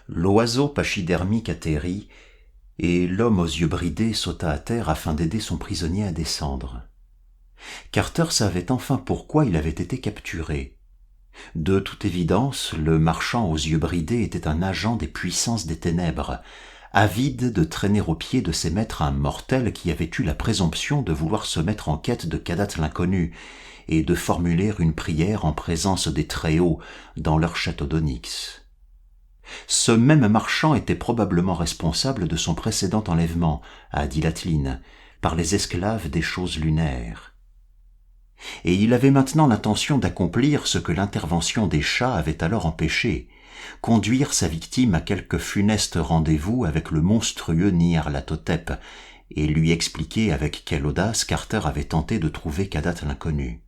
L'oiseau pachydermique atterrit, et l'homme aux yeux bridés sauta à terre afin d'aider son prisonnier à descendre. Carter savait enfin pourquoi il avait été capturé. De toute évidence, le marchand aux yeux bridés était un agent des puissances des ténèbres, avide de traîner aux pieds de ses maîtres un mortel qui avait eu la présomption de vouloir se mettre en quête de Kadath l'inconnu et de formuler une prière en présence des Très-Hauts dans leur château d'Onyx. Ce même marchand était probablement responsable de son précédent enlèvement, à Dilatline, par les esclaves des choses lunaires. Et il avait maintenant l'intention d'accomplir ce que l'intervention des chats avait alors empêché, conduire sa victime à quelque funeste rendez-vous avec le monstrueux Nyarlathotep, et lui expliquer avec quelle audace Carter avait tenté de trouver Kadath l'inconnu.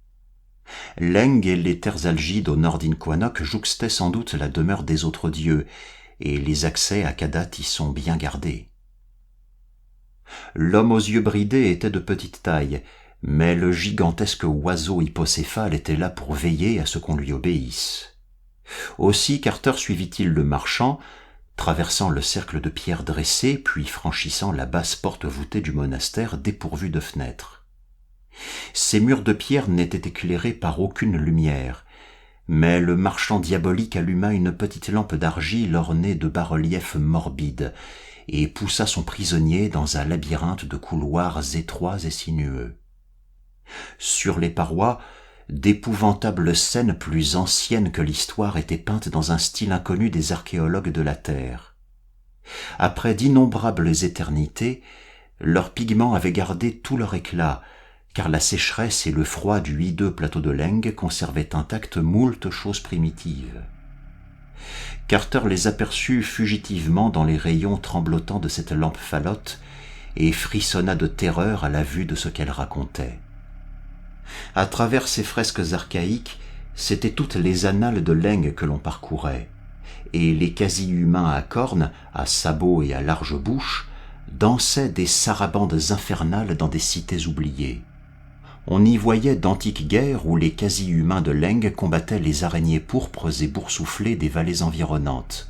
Leng et les terres algides au nord d'Inquanok jouxtaient sans doute la demeure des autres dieux, et les accès à Kadath y sont bien gardés. L'homme aux yeux bridés était de petite taille, mais le gigantesque oiseau hippocéphale était là pour veiller à ce qu'on lui obéisse. Aussi Carter suivit-il le marchand, traversant le cercle de pierres dressées, puis franchissant la basse porte voûtée du monastère dépourvue de fenêtres. Ces murs de pierre n'étaient éclairés par aucune lumière, mais le marchand diabolique alluma une petite lampe d'argile ornée de bas-reliefs morbides et poussa son prisonnier dans un labyrinthe de couloirs étroits et sinueux. Sur les parois, d'épouvantables scènes plus anciennes que l'histoire étaient peintes dans un style inconnu des archéologues de la Terre. Après d'innombrables éternités, leurs pigments avaient gardé tout leur éclat, car la sécheresse et le froid du hideux plateau de Leng conservaient intactes moult choses primitives. Carter les aperçut fugitivement dans les rayons tremblotants de cette lampe falote et frissonna de terreur à la vue de ce qu'elle racontait. À travers ces fresques archaïques, c'étaient toutes les annales de Leng que l'on parcourait, et les quasi-humains à cornes, à sabots et à large bouche dansaient des sarabandes infernales dans des cités oubliées. On y voyait d'antiques guerres où les quasi-humains de Leng combattaient les araignées pourpres et boursouflées des vallées environnantes.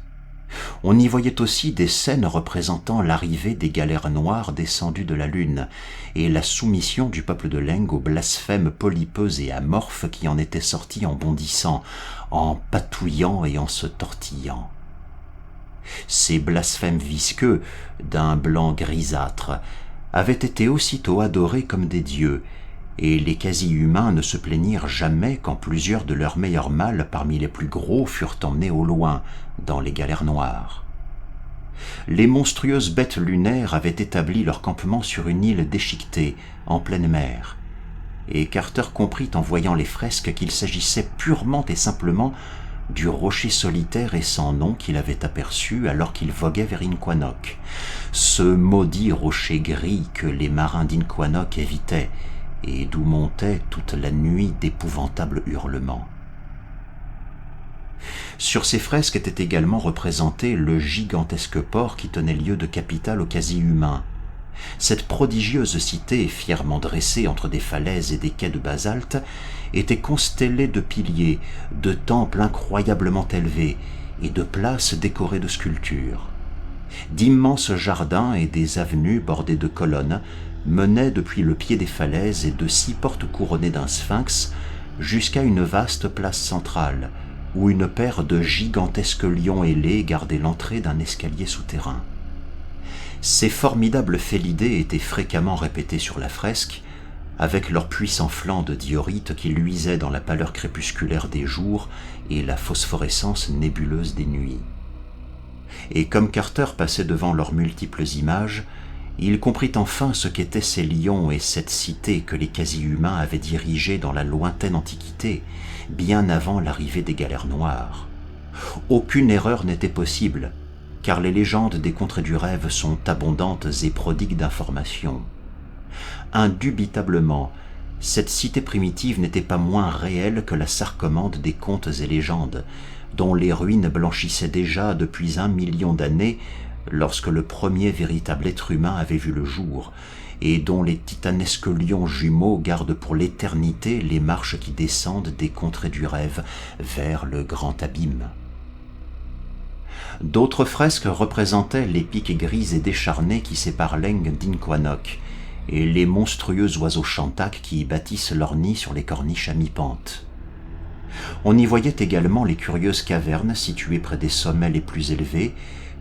On y voyait aussi des scènes représentant l'arrivée des galères noires descendues de la lune et la soumission du peuple de Leng aux blasphèmes polypeux et amorphes qui en étaient sortis en bondissant, en patouillant et en se tortillant. Ces blasphèmes visqueux, d'un blanc grisâtre, avaient été aussitôt adorés comme des dieux, et les quasi-humains ne se plaignirent jamais quand plusieurs de leurs meilleurs mâles parmi les plus gros furent emmenés au loin, dans les galères noires. Les monstrueuses bêtes lunaires avaient établi leur campement sur une île déchiquetée, en pleine mer, et Carter comprit en voyant les fresques qu'il s'agissait purement et simplement du rocher solitaire et sans nom qu'il avait aperçu alors qu'il voguait vers Inquanok, ce maudit rocher gris que les marins d'Inquanok évitaient, et d'où montaient toute la nuit d'épouvantables hurlements. Sur ces fresques était également représenté le gigantesque port qui tenait lieu de capitale aux quasi-humains. Cette prodigieuse cité, fièrement dressée entre des falaises et des quais de basalte, était constellée de piliers, de temples incroyablement élevés et de places décorées de sculptures. D'immenses jardins et des avenues bordées de colonnes menaient depuis le pied des falaises et de 6 portes couronnées d'un sphinx jusqu'à une vaste place centrale, où une paire de gigantesques lions ailés gardait l'entrée d'un escalier souterrain. Ces formidables félidés étaient fréquemment répétés sur la fresque, avec leurs puissants flancs de diorite qui luisaient dans la pâleur crépusculaire des jours et la phosphorescence nébuleuse des nuits. Et comme Carter passait devant leurs multiples images, il comprit enfin ce qu'étaient ces lions et cette cité que les quasi-humains avaient dirigée dans la lointaine Antiquité, bien avant l'arrivée des galères noires. Aucune erreur n'était possible, car les légendes des contrées du rêve sont abondantes et prodigues d'informations. Indubitablement, cette cité primitive n'était pas moins réelle que la sarcomande des contes et légendes, dont les ruines blanchissaient déjà depuis 1 million d'années lorsque le premier véritable être humain avait vu le jour, et dont les titanesques lions jumeaux gardent pour l'éternité les marches qui descendent des contrées du rêve vers le grand abîme. D'autres fresques représentaient les pics grises et décharnés qui séparent l'Eng d'Inquanoc et les monstrueux oiseaux chantac qui y bâtissent leur nid sur les corniches à mi-pente. On y voyait également les curieuses cavernes situées près des sommets les plus élevés,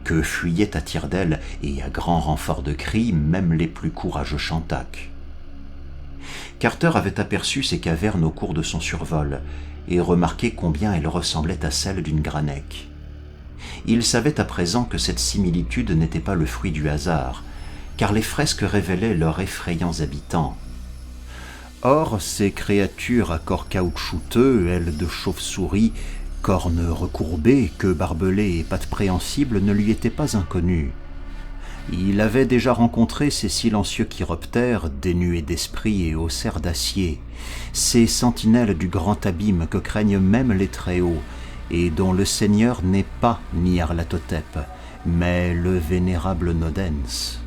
que fuyaient à tire-d'aile et à grand renfort de cris même les plus courageux chantac. Carter avait aperçu ces cavernes au cours de son survol et remarqué combien elles ressemblaient à celles d'une granec. Il savait à présent que cette similitude n'était pas le fruit du hasard, car les fresques révélaient leurs effrayants habitants. Or, ces créatures à corps caoutchouteux, ailes de chauve-souris, cornes recourbées, queues barbelées et pattes préhensibles ne lui étaient pas inconnues. Il avait déjà rencontré ces silencieux chiroptères, dénués d'esprit et aux serres d'acier, ces sentinelles du grand abîme que craignent même les Très-Hauts, et dont le seigneur n'est pas Nyarlathotep, mais le vénérable Nodens.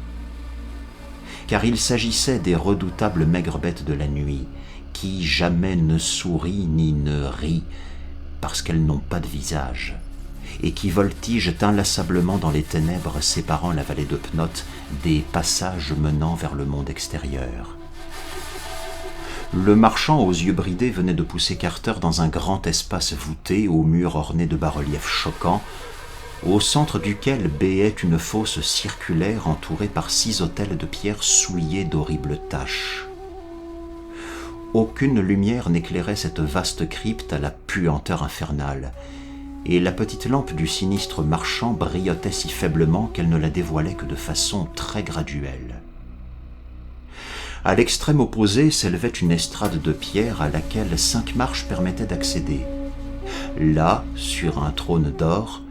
Car il s'agissait des redoutables maigres-bêtes de la nuit, qui jamais ne sourient ni ne rient, parce qu'elles n'ont pas de visage, et qui voltigent inlassablement dans les ténèbres séparant la vallée de Pnot des passages menant vers le monde extérieur. Le marchand aux yeux bridés venait de pousser Carter dans un grand espace voûté aux murs ornés de bas-reliefs choquants, au centre duquel béait une fosse circulaire entourée par 6 autels de pierre souillés d'horribles taches. Aucune lumière n'éclairait cette vaste crypte à la puanteur infernale, et la petite lampe du sinistre marchand brillotait si faiblement qu'elle ne la dévoilait que de façon très graduelle. À l'extrême opposé s'élevait une estrade de pierre à laquelle 5 marches permettaient d'accéder. Là, sur un trône d'or,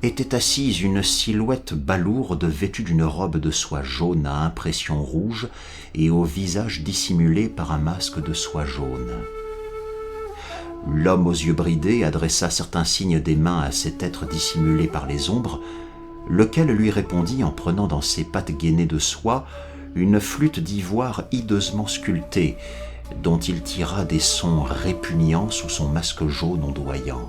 était assise une silhouette balourde vêtue d'une robe de soie jaune à impression rouge et au visage dissimulé par un masque de soie jaune. L'homme aux yeux bridés adressa certains signes des mains à cet être dissimulé par les ombres, lequel lui répondit en prenant dans ses pattes gainées de soie une flûte d'ivoire hideusement sculptée, dont il tira des sons répugnants sous son masque jaune ondoyant.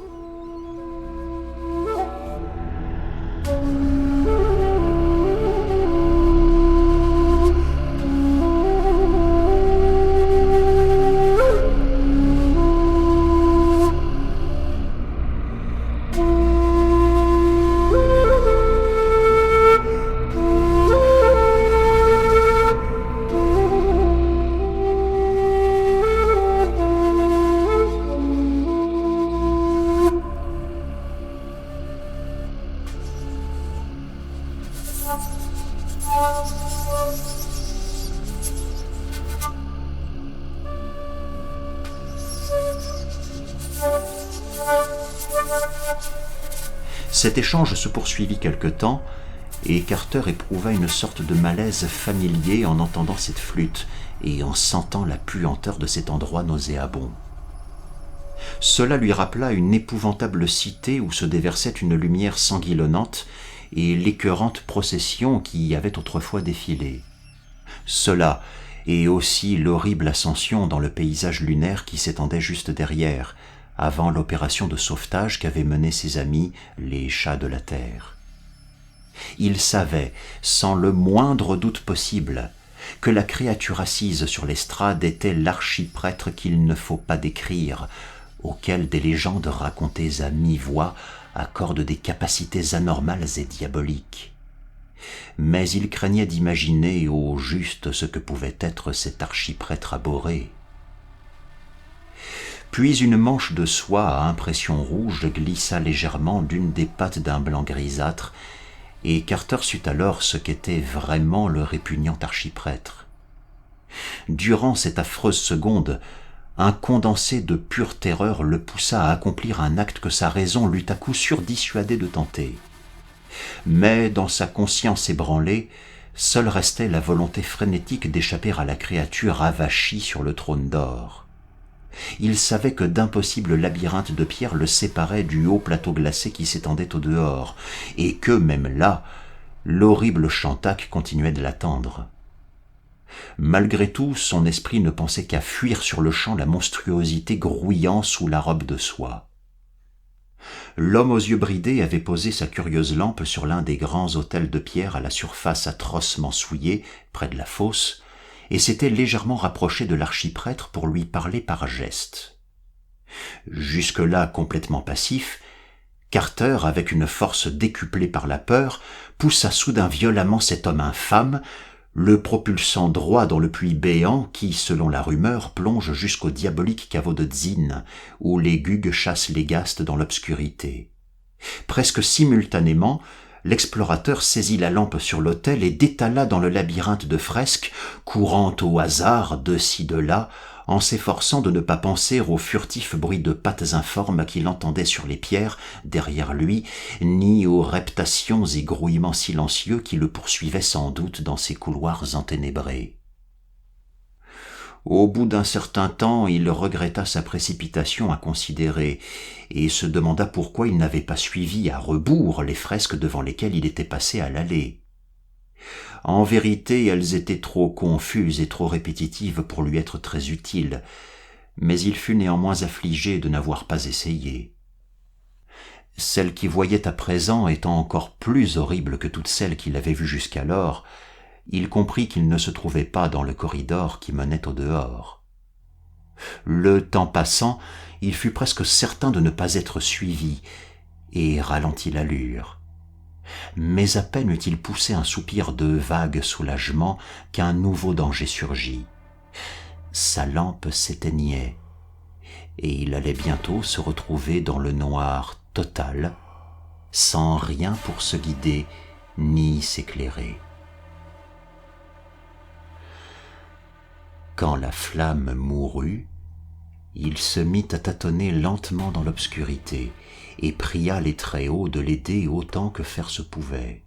Cet échange se poursuivit quelque temps, et Carter éprouva une sorte de malaise familier en entendant cette flûte et en sentant la puanteur de cet endroit nauséabond. Cela lui rappela une épouvantable cité où se déversait une lumière sanguillonnante et l'écœurante procession qui y avait autrefois défilé. Cela, et aussi l'horrible ascension dans le paysage lunaire qui s'étendait juste derrière, avant l'opération de sauvetage qu'avaient menée ses amis, les chats de la terre. Il savait, sans le moindre doute possible, que la créature assise sur l'estrade était l'archiprêtre qu'il ne faut pas décrire, auquel des légendes racontées à mi-voix accordent des capacités anormales et diaboliques. Mais il craignait d'imaginer au juste ce que pouvait être cet archiprêtre abhorré. Puis une manche de soie à impression rouge glissa légèrement d'une des pattes d'un blanc grisâtre, et Carter sut alors ce qu'était vraiment le répugnant archiprêtre. Durant cette affreuse seconde, un condensé de pure terreur le poussa à accomplir un acte que sa raison l'eût à coup sûr dissuadé de tenter. Mais dans sa conscience ébranlée, seule restait la volonté frénétique d'échapper à la créature avachie sur le trône d'or. Il savait que d'impossibles labyrinthes de pierre le séparaient du haut plateau glacé qui s'étendait au dehors, et que, même là, l'horrible chantac continuait de l'attendre. Malgré tout, son esprit ne pensait qu'à fuir sur le champ la monstruosité grouillant sous la robe de soie. L'homme aux yeux bridés avait posé sa curieuse lampe sur l'un des grands autels de pierre à la surface atrocement souillée, près de la fosse, et s'était légèrement rapproché de l'archiprêtre pour lui parler par geste. Jusque-là complètement passif, Carter, avec une force décuplée par la peur, poussa soudain violemment cet homme infâme, le propulsant droit dans le puits béant qui, selon la rumeur, plonge jusqu'au diabolique caveau de Tzin, où les gugues chassent les gastes dans l'obscurité. Presque simultanément, l'explorateur saisit la lampe sur l'autel et détala dans le labyrinthe de fresques, courant au hasard de ci de là, en s'efforçant de ne pas penser aux furtifs bruits de pattes informes qu'il entendait sur les pierres derrière lui, ni aux reptations et grouillements silencieux qui le poursuivaient sans doute dans ces couloirs enténébrés. Au bout d'un certain temps, il regretta sa précipitation inconsidérée et se demanda pourquoi il n'avait pas suivi à rebours les fresques devant lesquelles il était passé à l'allée. En vérité, elles étaient trop confuses et trop répétitives pour lui être très utiles, mais il fut néanmoins affligé de n'avoir pas essayé. Celle qu'il voyait à présent étant encore plus horrible que toutes celles qu'il avait vues jusqu'alors, il comprit qu'il ne se trouvait pas dans le corridor qui menait au dehors. Le temps passant, il fut presque certain de ne pas être suivi, et ralentit l'allure. Mais à peine eut-il poussé un soupir de vague soulagement qu'un nouveau danger surgit. Sa lampe s'éteignait, et il allait bientôt se retrouver dans le noir total, sans rien pour se guider ni s'éclairer. Quand la flamme mourut, il se mit à tâtonner lentement dans l'obscurité et pria les Très-Hauts de l'aider autant que faire se pouvait.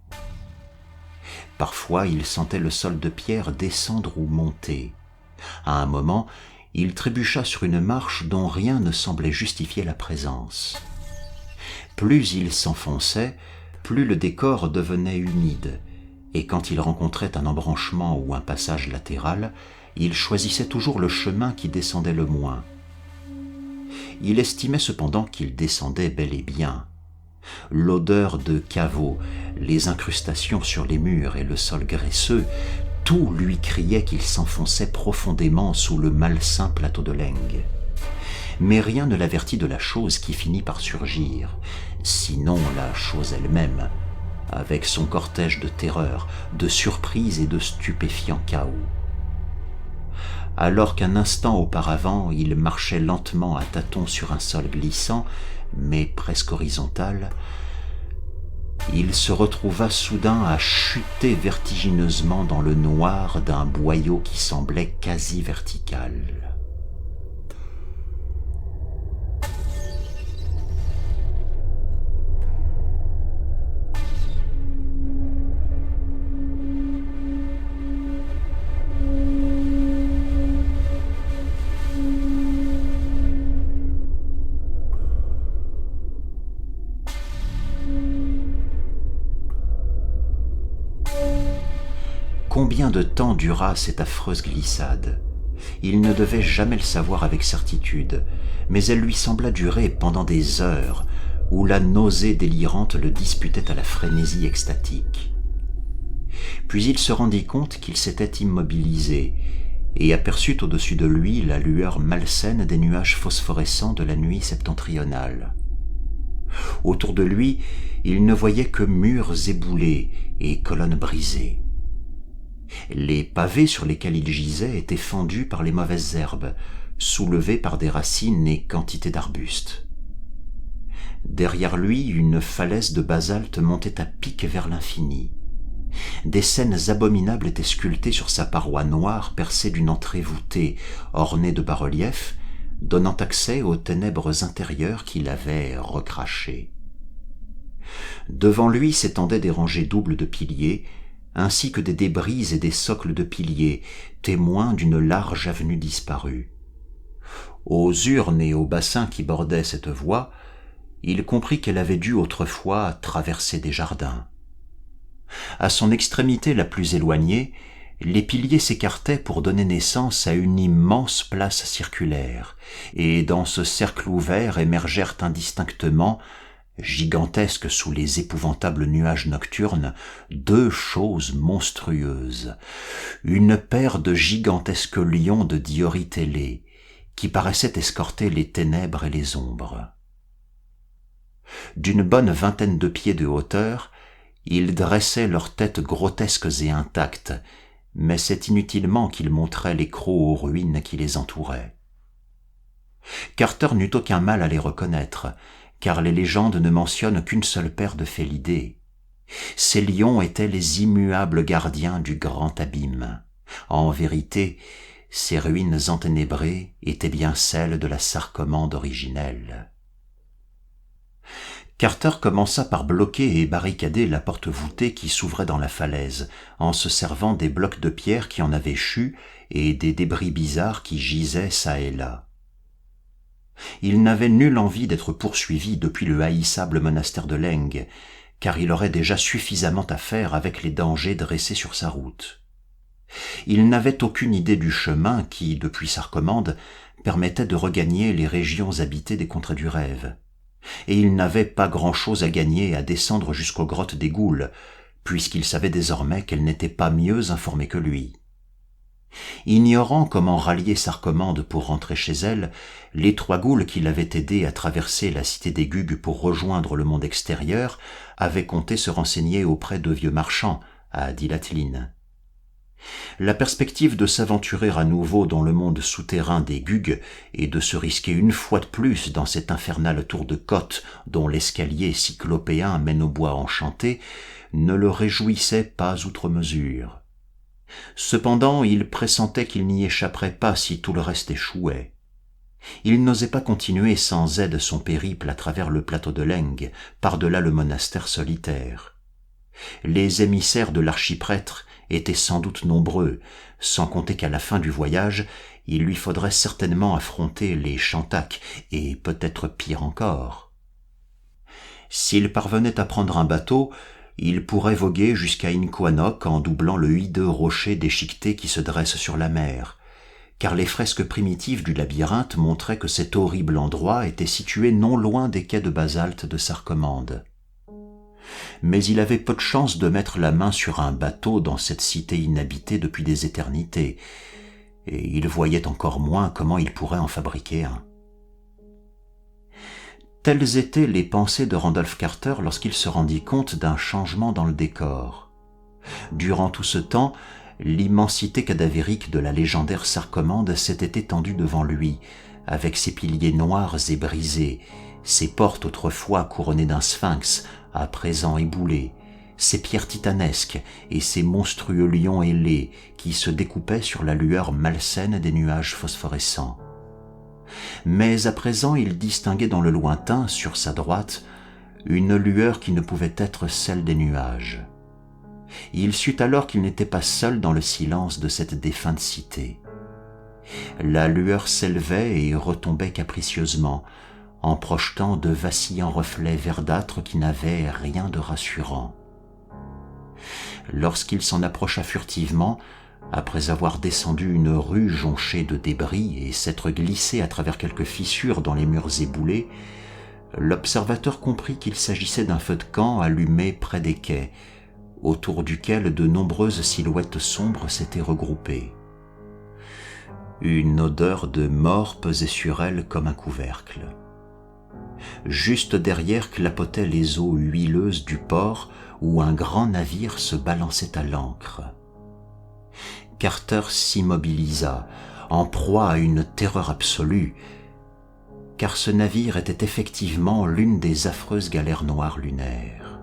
Parfois, il sentait le sol de pierre descendre ou monter. À un moment, il trébucha sur une marche dont rien ne semblait justifier la présence. Plus il s'enfonçait, plus le décor devenait humide, et quand il rencontrait un embranchement ou un passage latéral, il choisissait toujours le chemin qui descendait le moins. Il estimait cependant qu'il descendait bel et bien. L'odeur de caveau, les incrustations sur les murs et le sol graisseux, tout lui criait qu'il s'enfonçait profondément sous le malsain plateau de Leng. Mais rien ne l'avertit de la chose qui finit par surgir, sinon la chose elle-même, avec son cortège de terreur, de surprise et de stupéfiant chaos. Alors qu'un instant auparavant, il marchait lentement à tâtons sur un sol glissant, mais presque horizontal, il se retrouva soudain à chuter vertigineusement dans le noir d'un boyau qui semblait quasi vertical. Combien de temps dura cette affreuse glissade ? Il ne devait jamais le savoir avec certitude, mais elle lui sembla durer pendant des heures, où la nausée délirante le disputait à la frénésie extatique. Puis il se rendit compte qu'il s'était immobilisé, et aperçut au-dessus de lui la lueur malsaine des nuages phosphorescents de la nuit septentrionale. Autour de lui, il ne voyait que murs éboulés et colonnes brisées. Les pavés sur lesquels il gisait étaient fendus par les mauvaises herbes, soulevés par des racines et quantité d'arbustes. Derrière lui, une falaise de basalte montait à pic vers l'infini. Des scènes abominables étaient sculptées sur sa paroi noire percée d'une entrée voûtée, ornée de bas-reliefs, donnant accès aux ténèbres intérieures qu'il avait recrachées. Devant lui s'étendaient des rangées doubles de piliers, ainsi que des débris et des socles de piliers, témoins d'une large avenue disparue. Aux urnes et aux bassins qui bordaient cette voie, il comprit qu'elle avait dû autrefois traverser des jardins. À son extrémité la plus éloignée, les piliers s'écartaient pour donner naissance à une immense place circulaire, et dans ce cercle ouvert émergèrent indistinctement gigantesques sous les épouvantables nuages nocturnes, deux choses monstrueuses. Une paire de gigantesques lions de diorite ailée, qui paraissaient escorter les ténèbres et les ombres. D'une bonne vingtaine de pieds de hauteur, ils dressaient leurs têtes grotesques et intactes, mais c'est inutilement qu'ils montraient les crocs aux ruines qui les entouraient. Carter n'eut aucun mal à les reconnaître, car les légendes ne mentionnent qu'une seule paire de félidés. Ces lions étaient les immuables gardiens du grand abîme. En vérité, ces ruines enténébrées étaient bien celles de la Sarcomande originelle. Carter commença par bloquer et barricader la porte voûtée qui s'ouvrait dans la falaise, en se servant des blocs de pierre qui en avaient échu et des débris bizarres qui gisaient çà et là. Il n'avait nulle envie d'être poursuivi depuis le haïssable monastère de Leng, car il aurait déjà suffisamment à faire avec les dangers dressés sur sa route. Il n'avait aucune idée du chemin qui, depuis Sarcomande, permettait de regagner les régions habitées des contrées du rêve. Et il n'avait pas grand-chose à gagner à descendre jusqu'aux grottes des Ghouls, puisqu'il savait désormais qu'elles n'étaient pas mieux informées que lui. Ignorant comment rallier Sarcomande pour rentrer chez elle, les trois Ghouls qui l'avaient aidé à traverser la cité des Gugs pour rejoindre le monde extérieur avaient compté se renseigner auprès de vieux marchands à Dilatlin. La perspective de s'aventurer à nouveau dans le monde souterrain des Gugs et de se risquer une fois de plus dans cette infernale tour de côte dont l'escalier cyclopéen mène au bois enchanté ne le réjouissait pas outre mesure. Cependant, il pressentait qu'il n'y échapperait pas si tout le reste échouait. Il n'osait pas continuer sans aide son périple à travers le plateau de Leng, par-delà le monastère solitaire. Les émissaires de l'archiprêtre étaient sans doute nombreux, sans compter qu'à la fin du voyage, il lui faudrait certainement affronter les Shantak, et peut-être pire encore. S'il parvenait à prendre un bateau, il pourrait voguer jusqu'à Inquanok en doublant le hideux rocher déchiqueté qui se dresse sur la mer, car les fresques primitives du labyrinthe montraient que cet horrible endroit était situé non loin des quais de basalte de Sarcomande. Mais il avait peu de chance de mettre la main sur un bateau dans cette cité inhabitée depuis des éternités, et il voyait encore moins comment il pourrait en fabriquer un. Telles étaient les pensées de Randolph Carter lorsqu'il se rendit compte d'un changement dans le décor. Durant tout ce temps, l'immensité cadavérique de la légendaire Sarcomande s'était étendue devant lui, avec ses piliers noirs et brisés, ses portes autrefois couronnées d'un sphinx, à présent éboulées, ses pierres titanesques et ses monstrueux lions ailés qui se découpaient sur la lueur malsaine des nuages phosphorescents. Mais à présent il distinguait dans le lointain, sur sa droite, une lueur qui ne pouvait être celle des nuages. Il sut alors qu'il n'était pas seul dans le silence de cette défunte cité. La lueur s'élevait et retombait capricieusement, en projetant de vacillants reflets verdâtres qui n'avaient rien de rassurant. Lorsqu'il s'en approcha furtivement, après avoir descendu une rue jonchée de débris et s'être glissé à travers quelques fissures dans les murs éboulés, l'observateur comprit qu'il s'agissait d'un feu de camp allumé près des quais, autour duquel de nombreuses silhouettes sombres s'étaient regroupées. Une odeur de mort pesait sur elle comme un couvercle. Juste derrière clapotaient les eaux huileuses du port où un grand navire se balançait à l'ancre. Carter s'immobilisa, en proie à une terreur absolue, car ce navire était effectivement l'une des affreuses galères noires lunaires.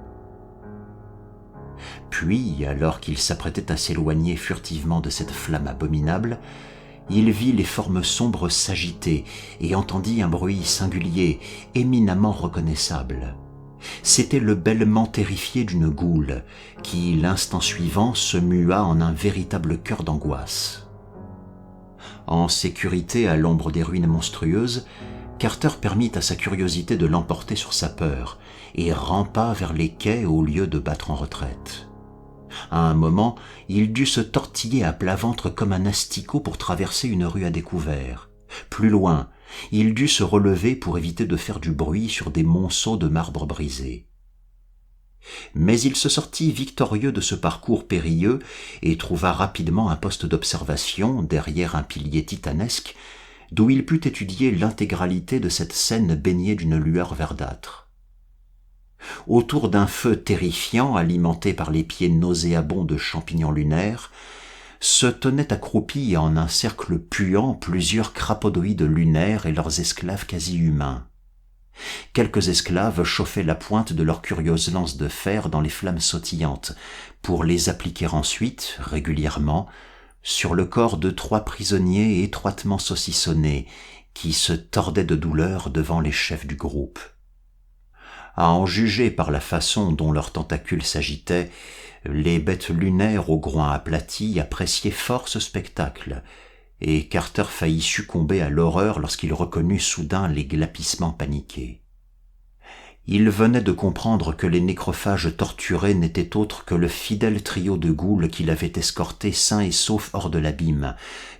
Puis, alors qu'il s'apprêtait à s'éloigner furtivement de cette flamme abominable, il vit les formes sombres s'agiter et entendit un bruit singulier, éminemment reconnaissable. C'était le bêlement terrifié d'une goule, qui, l'instant suivant, se mua en un véritable chœur d'angoisse. En sécurité à l'ombre des ruines monstrueuses, Carter permit à sa curiosité de l'emporter sur sa peur, et rampa vers les quais au lieu de battre en retraite. À un moment, il dut se tortiller à plat ventre comme un asticot pour traverser une rue à découvert. Plus loin, Il dut se relever pour éviter de faire du bruit sur des monceaux de marbre brisé. Mais il se sortit victorieux de ce parcours périlleux et trouva rapidement un poste d'observation derrière un pilier titanesque d'où il put étudier l'intégralité de cette scène baignée d'une lueur verdâtre. Autour d'un feu terrifiant alimenté par les pieds nauséabonds de champignons lunaires, se tenaient accroupis en un cercle puant plusieurs crapodoïdes lunaires et leurs esclaves quasi humains. Quelques esclaves chauffaient la pointe de leurs curieuses lances de fer dans les flammes sautillantes, pour les appliquer ensuite, régulièrement, sur le corps de 3 prisonniers étroitement saucissonnés, qui se tordaient de douleur devant les chefs du groupe. À en juger par la façon dont leurs tentacules s'agitaient, les bêtes lunaires au groin aplati appréciaient fort ce spectacle, et Carter faillit succomber à l'horreur lorsqu'il reconnut soudain les glapissements paniqués. Il venait de comprendre que les nécrophages torturés n'étaient autres que le fidèle trio de ghouls qui l'avaient escorté sain et sauf hors de l'abîme,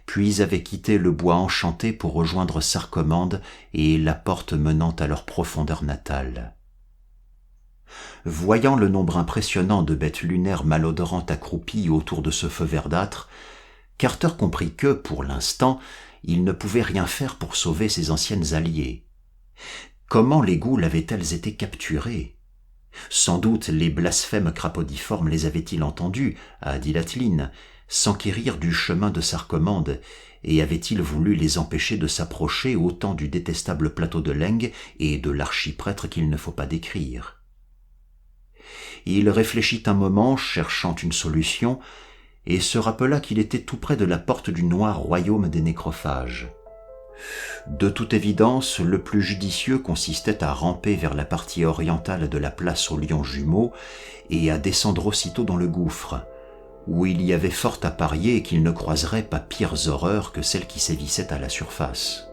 puis avaient quitté le bois enchanté pour rejoindre Sarcomande et la porte menant à leur profondeur natale. Voyant le nombre impressionnant de bêtes lunaires malodorantes accroupies autour de ce feu verdâtre, Carter comprit que, pour l'instant, il ne pouvait rien faire pour sauver ses anciennes alliées. Comment les ghouls avaient-elles été capturées? Sans doute les blasphèmes crapaudiformes les avaient-ils entendus, à Dilatline, s'enquérir du chemin de Sarcomande, et avaient-ils voulu les empêcher de s'approcher autant du détestable plateau de Leng et de l'archiprêtre qu'il ne faut pas décrire. Il réfléchit un moment, cherchant une solution, et se rappela qu'il était tout près de la porte du noir royaume des nécrophages. De toute évidence, le plus judicieux consistait à ramper vers la partie orientale de la place aux lions jumeaux et à descendre aussitôt dans le gouffre, où il y avait fort à parier qu'il ne croiserait pas pires horreurs que celles qui sévissaient à la surface.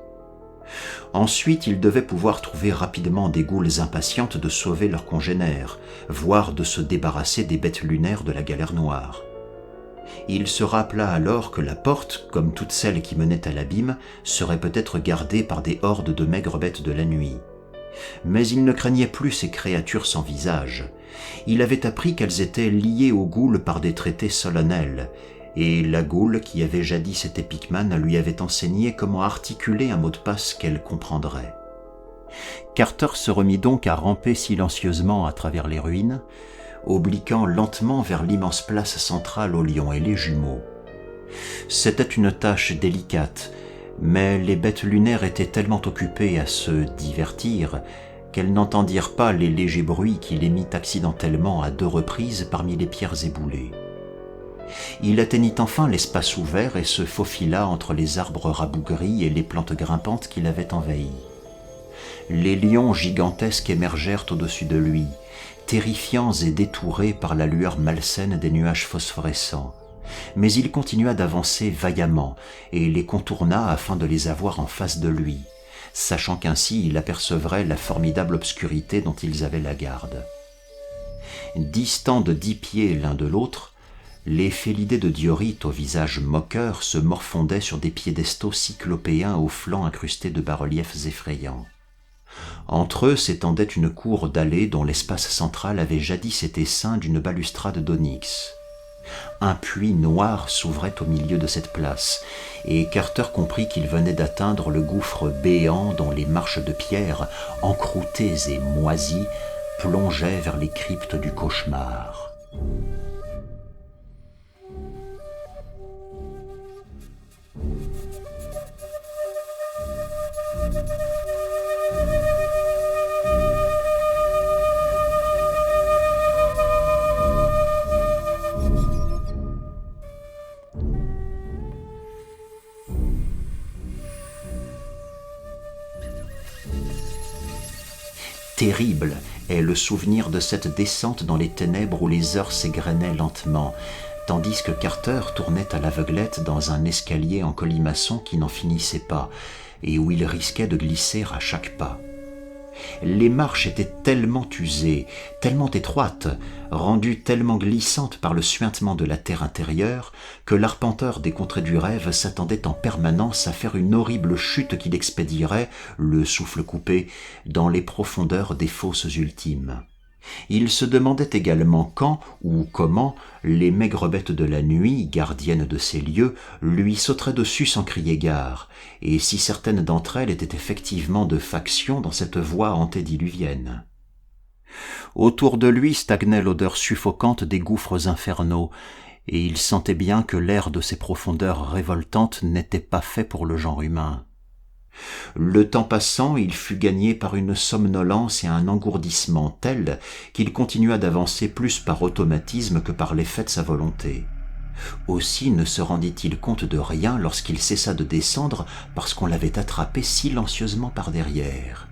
Ensuite, il devait pouvoir trouver rapidement des ghouls impatientes de sauver leurs congénères, voire de se débarrasser des bêtes lunaires de la galère noire. Il se rappela alors que la porte, comme toutes celles qui menaient à l'abîme, serait peut-être gardée par des hordes de maigres bêtes de la nuit. Mais il ne craignait plus ces créatures sans visage. Il avait appris qu'elles étaient liées aux ghouls par des traités solennels, et la ghoul qui avait jadis été Pickman lui avait enseigné comment articuler un mot de passe qu'elle comprendrait. Carter se remit donc à ramper silencieusement à travers les ruines, obliquant lentement vers l'immense place centrale aux lions et les jumeaux. C'était une tâche délicate, mais les bêtes lunaires étaient tellement occupées à se divertir qu'elles n'entendirent pas les légers bruits qu'il émit accidentellement à 2 reprises parmi les pierres éboulées. Il atteignit enfin l'espace ouvert et se faufila entre les arbres rabougris et les plantes grimpantes qui l'avaient envahi. Les lions gigantesques émergèrent au-dessus de lui, terrifiants et détourés par la lueur malsaine des nuages phosphorescents, mais il continua d'avancer vaillamment et les contourna afin de les avoir en face de lui, sachant qu'ainsi il apercevrait la formidable obscurité dont ils avaient la garde. Distants de 10 pieds l'un de l'autre, les félidés de diorite au visage moqueur se morfondaient sur des piédestaux cyclopéens aux flancs incrustés de bas-reliefs effrayants. Entre eux s'étendait une cour dallée dont l'espace central avait jadis été ceint d'une balustrade d'onyx. Un puits noir s'ouvrait au milieu de cette place, et Carter comprit qu'il venait d'atteindre le gouffre béant dont les marches de pierre, encroûtées et moisies, plongeaient vers les cryptes du cauchemar. Terrible est le souvenir de cette descente dans les ténèbres où les heures s'égrenaient lentement, tandis que Carter tournait à l'aveuglette dans un escalier en colimaçon qui n'en finissait pas, et où il risquait de glisser à chaque pas. Les marches étaient tellement usées, tellement étroites, rendues tellement glissantes par le suintement de la terre intérieure, que l'arpenteur des contrées du rêve s'attendait en permanence à faire une horrible chute qui l'expédierait, le souffle coupé, dans les profondeurs des fosses ultimes. Il se demandait également quand ou comment les maigres bêtes de la nuit, gardiennes de ces lieux, lui sauteraient dessus sans crier gare, et si certaines d'entre elles étaient effectivement de faction dans cette voie antédiluvienne. Autour de lui stagnait l'odeur suffocante des gouffres infernaux, et il sentait bien que l'air de ces profondeurs révoltantes n'était pas fait pour le genre humain. Le temps passant, il fut gagné par une somnolence et un engourdissement tels qu'il continua d'avancer plus par automatisme que par l'effet de sa volonté. Aussi ne se rendit-il compte de rien lorsqu'il cessa de descendre parce qu'on l'avait attrapé silencieusement par derrière.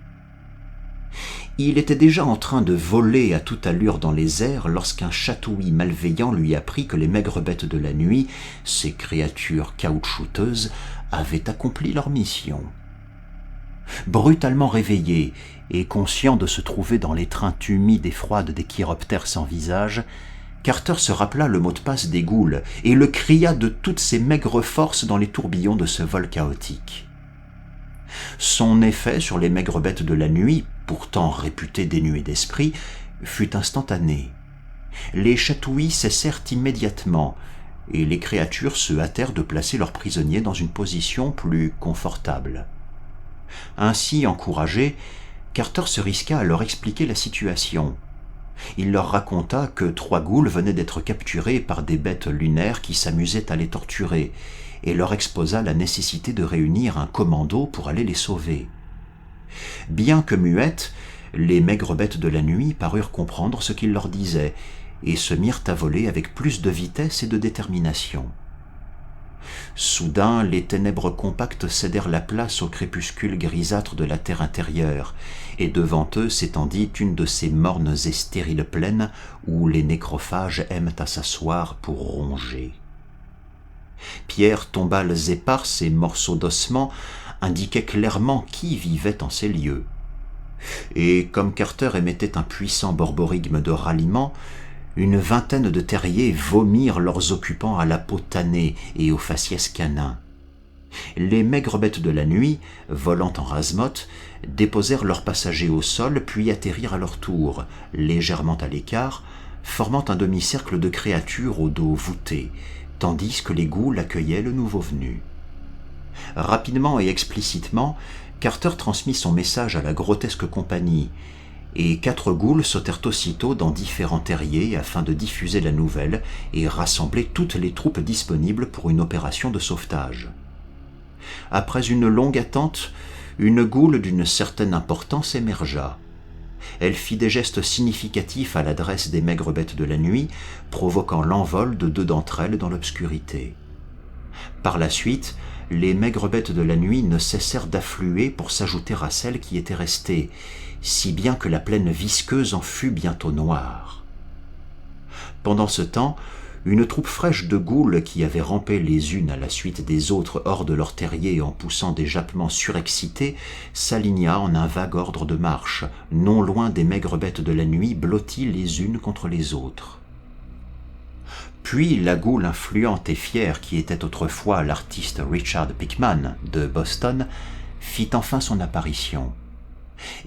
Il était déjà en train de voler à toute allure dans les airs lorsqu'un chatouillis malveillant lui apprit que les maigres bêtes de la nuit, ces créatures caoutchouteuses, avaient accompli leur mission. Brutalement réveillé et conscient de se trouver dans l'étreinte humide et froide des chiroptères sans visage, Carter se rappela le mot de passe des ghouls et le cria de toutes ses maigres forces dans les tourbillons de ce vol chaotique. Son effet sur les maigres bêtes de la nuit, pourtant réputées dénuées d'esprit, fut instantané. Les chatouillis cessèrent immédiatement, et les créatures se hâtèrent de placer leurs prisonniers dans une position plus confortable. Ainsi encouragé, Carter se risqua à leur expliquer la situation. Il leur raconta que 3 ghouls venaient d'être capturés par des bêtes lunaires qui s'amusaient à les torturer, et leur exposa la nécessité de réunir un commando pour aller les sauver. Bien que muettes, les maigres bêtes de la nuit parurent comprendre ce qu'il leur disait, et se mirent à voler avec plus de vitesse et de détermination. Soudain, les ténèbres compactes cédèrent la place au crépuscule grisâtre de la terre intérieure, et devant eux s'étendit une de ces mornes et stériles plaines où les nécrophages aiment à s'asseoir pour ronger. Pierres tombales éparses et morceaux d'ossements indiquaient clairement qui vivait en ces lieux. Et comme Carter émettait un puissant borborigme de ralliement, une vingtaine de terriers vomirent leurs occupants à la peau tannée et au faciès canin. Les maigres bêtes de la nuit, volant en rase-motte, déposèrent leurs passagers au sol puis atterrirent à leur tour, légèrement à l'écart, formant un demi-cercle de créatures au dos voûté, tandis que les ghouls accueillaient le nouveau venu. Rapidement et explicitement, Carter transmit son message à la grotesque compagnie, et 4 ghouls sautèrent aussitôt dans différents terriers afin de diffuser la nouvelle et rassembler toutes les troupes disponibles pour une opération de sauvetage. Après une longue attente, une ghoul d'une certaine importance émergea. Elle fit des gestes significatifs à l'adresse des maigres bêtes de la nuit, provoquant l'envol de 2 d'entre elles dans l'obscurité. Par la suite, les maigres bêtes de la nuit ne cessèrent d'affluer pour s'ajouter à celles qui étaient restées, si bien que la plaine visqueuse en fut bientôt noire. Pendant ce temps, une troupe fraîche de ghouls qui avaient rampé les unes à la suite des autres hors de leur terrier en poussant des jappements surexcités s'aligna en un vague ordre de marche, non loin des maigres bêtes de la nuit blotties les unes contre les autres. Puis la ghoul influente et fière qui était autrefois l'artiste Richard Pickman de Boston fit enfin son apparition.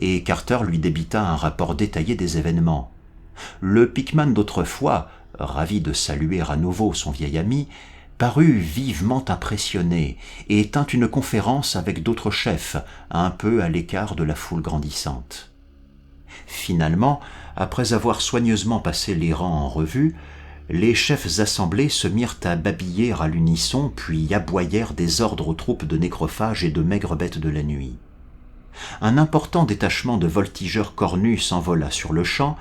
Et Carter lui débita un rapport détaillé des événements. Le Pickman d'autrefois, ravi de saluer à nouveau son vieil ami, parut vivement impressionné et tint une conférence avec d'autres chefs, un peu à l'écart de la foule grandissante. Finalement, après avoir soigneusement passé les rangs en revue, les chefs assemblés se mirent à babiller à l'unisson puis aboyèrent des ordres aux troupes de nécrophages et de maigres bêtes de la nuit. Un important détachement de voltigeurs cornus s'envola sur le champ,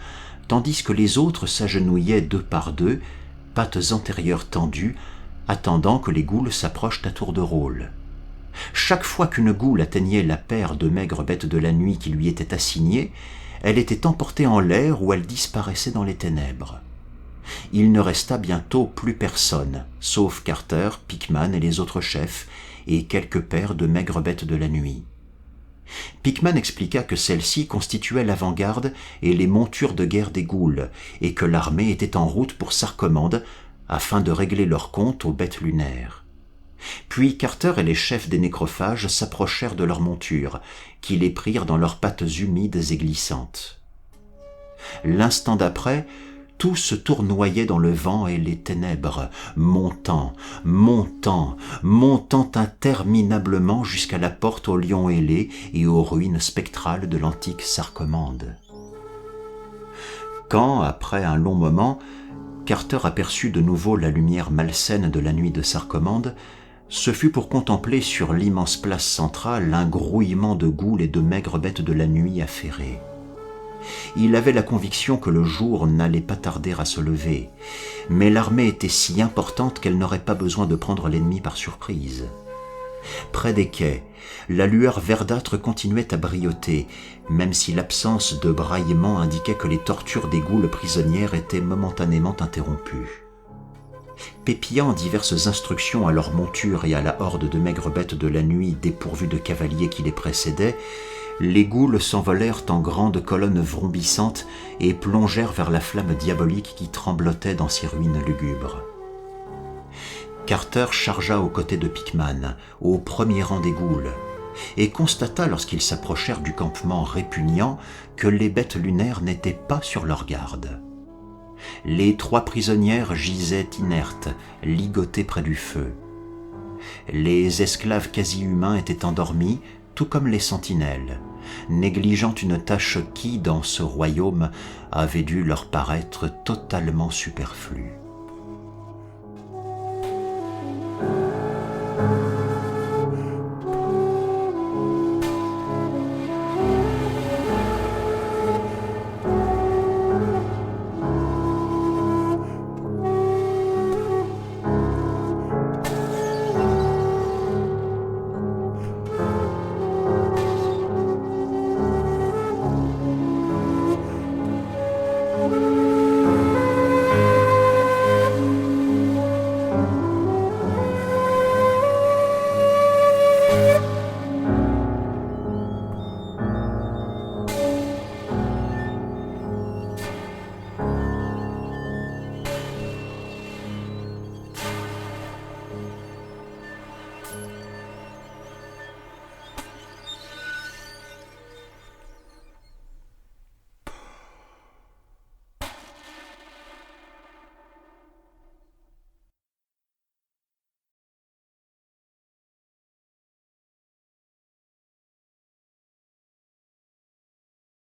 tandis que les autres s'agenouillaient 2 par 2, pattes antérieures tendues, attendant que les ghouls s'approchent à tour de rôle. Chaque fois qu'une ghoul atteignait la paire de maigres bêtes de la nuit qui lui était assignée, elle était emportée en l'air ou elle disparaissait dans les ténèbres. Il ne resta bientôt plus personne, sauf Carter, Pickman et les autres chefs, et quelques paires de maigres bêtes de la nuit. Pickman expliqua que celle-ci constituait l'avant-garde et les montures de guerre des Ghouls, et que l'armée était en route pour Sarcommande afin de régler leur compte aux bêtes lunaires. Puis Carter et les chefs des nécrophages s'approchèrent de leurs montures, qui les prirent dans leurs pattes humides et glissantes. L'instant d'après, tout se tournoyait dans le vent et les ténèbres, montant, montant, montant interminablement jusqu'à la porte au lion ailé et aux ruines spectrales de l'antique Sarcommande. Quand, après un long moment, Carter aperçut de nouveau la lumière malsaine de la nuit de Sarcommande, ce fut pour contempler sur l'immense place centrale un grouillement de ghouls et de maigres bêtes de la nuit affairées. Il avait la conviction que le jour n'allait pas tarder à se lever, mais l'armée était si importante qu'elle n'aurait pas besoin de prendre l'ennemi par surprise. Près des quais, la lueur verdâtre continuait à brilloter, même si l'absence de braillement indiquait que les tortures des ghouls prisonnières étaient momentanément interrompues. Pépillant diverses instructions à leur monture et à la horde de maigres bêtes de la nuit dépourvues de cavaliers qui les précédaient, les ghouls s'envolèrent en grandes colonnes vrombissantes et plongèrent vers la flamme diabolique qui tremblotait dans ces ruines lugubres. Carter chargea aux côtés de Pickman, au premier rang des ghouls, et constata lorsqu'ils s'approchèrent du campement répugnant que les bêtes lunaires n'étaient pas sur leur garde. Les 3 prisonnières gisaient inertes, ligotées près du feu. Les esclaves quasi-humains étaient endormis, tout comme les sentinelles, négligeant une tâche qui, dans ce royaume, avait dû leur paraître totalement superflue.